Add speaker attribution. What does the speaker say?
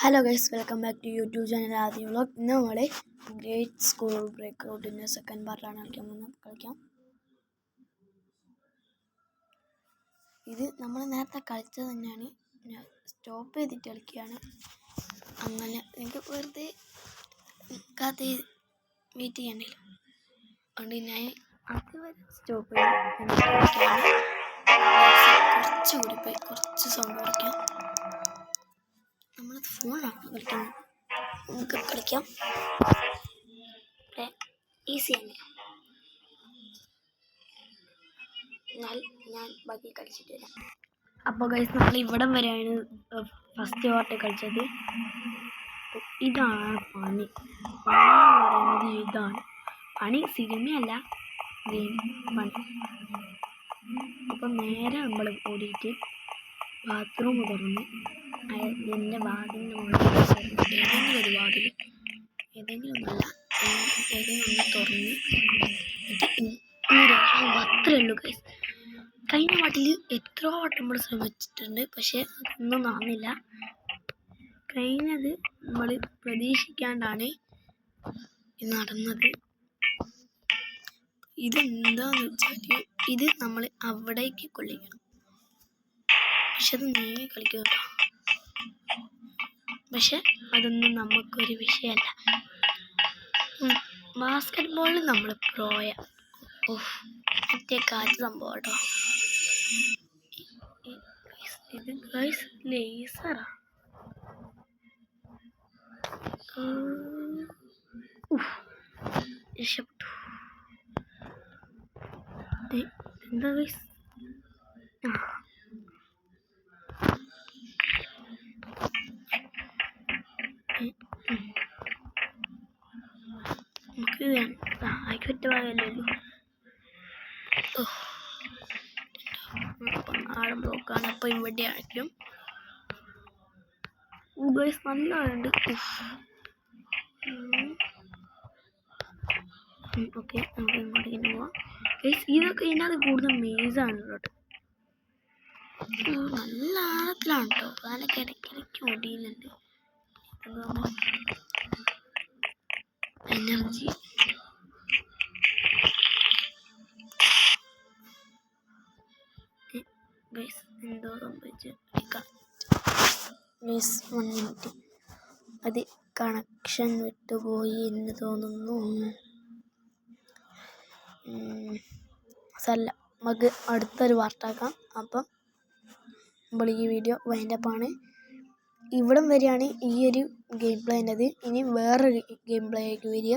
Speaker 1: Hello guys, welcome back to YouTube channel ആദ്യ vlog. ഇന്ന് നമ്മൾ ഗ്രേറ്റ് സ്കൂൾ ബ്രേക്ക് ഔട്ടിൻ്റെ സെക്കൻഡ് പാർട്ടാണ് കളിക്കാം. ഇത് നമ്മൾ നേരത്തെ കളിച്ചത് തന്നെയാണ്, ഞാൻ സ്റ്റോപ്പ് ചെയ്തിട്ട് കളിക്കുകയാണ്. അങ്ങനെ എനിക്ക് വെറുതെ കാത്ത് വെയിറ്റ് ചെയ്യണ്ടല്ലോ, അതുകൊണ്ട് ഞാൻ അതുവരെ സ്റ്റോപ്പ് ചെയ്ത് കുറച്ചുകൂടി പോയി കുറച്ച് സൗണ്ട് കുറയ്ക്കാം. നമ്മളത് ഫോണിലാണ് കളിക്കുന്നത്, നമുക്ക് കളിക്കാം. ഈസി തന്നെ. എന്നാൽ ഞാൻ ബാക്കി കളിച്ചിട്ട് വരാം. അപ്പോൾ ഗൈസ്, നമ്മൾ ഇവിടം വരെയാണ് ഫസ്റ്റ് പാർട്ട് കളിച്ചത്. ഇതാണ് പണി പറയുന്നത്. ഇതാണ് പണി, സിനിമയല്ല, ഗെയിം പണി. അപ്പം നേരെ നമ്മൾ ഓടിയിട്ട് ബാത്റൂം തുറന്ന് എൻ്റെ വാതിലിൻ്റെ മുകളിൽ ഏതെങ്കിലും ഒന്ന് തുറന്ന് അത്രേ ഉള്ളൂ ഗൈസ്. കഴിഞ്ഞ പാട്ടിൽ എത്രയോ വട്ടം നമ്മൾ ശ്രമിച്ചിട്ടുണ്ട്, പക്ഷെ അതൊന്നും നടന്നില്ല. കഴിഞ്ഞത് നമ്മൾ പ്രതീക്ഷിക്കാണ്ടാണ് നടന്നത്. ഇതെന്താന്ന് വെച്ചാൽ ഇത് നമ്മൾ അവിടേക്ക് കൊള്ളിക്കണം, പക്ഷെ അത് നീങ്ങി കളിക്കുക. പക്ഷെ അതൊന്നും നമുക്കൊരു വിഷയമല്ല. ബാസ്കറ്റ് ബോളിൽ നമ്മൾ പ്രോയ. മറ്റേ കാറ്റ് സംഭവം കേട്ടോ. ഇത് ഗൈസ് ലേസറാ. രക്ഷപ്പെട്ടു. എന്താ ഗൈസ്, നമുക്ക് ആയിക്കോട്ടെ ഭാഗമല്ലോ. ആഴം ബ്ലോക്കാണ്. അപ്പോൾ ഇവിടെ ആണെങ്കിലും ഗൈസ് നല്ല ആളുണ്ട്. ഓക്കെ, നമുക്ക് ഇങ്ങോട്ടേക്ക് പോവാം ഗൈസ്. ഇതൊക്കെ ഇതിനകത്ത് കൂടുതൽ മേസാണ് കേട്ടോ, നല്ല ആഴത്തിലാണ് കേട്ടോ. കാലൊക്കെ ഇടയ്ക്കിടയ്ക്ക് ഓടിയുന്നുണ്ട്. എനർജി ഗൈസ്, എന്തോ സംഭവിച്ചു. ഗൈസ് 1 മിനിറ്റ്, അത് കണക്ഷൻ വിട്ടുപോയി എന്ന് തോന്നുന്നു. സല്ല, നമുക്ക് അടുത്തൊരു വാർത്താക്കാം. അപ്പം നമ്മൾ ഈ വീഡിയോ വൈൻഡപ്പാണ്. ഇവിടം വരെയാണ് ഈ ഒരു ഗെയിം പ്ലേൻ്റെത്. ഇനി വേറൊരു ഗെയിം പ്ലേയിലേക്ക് വരിക.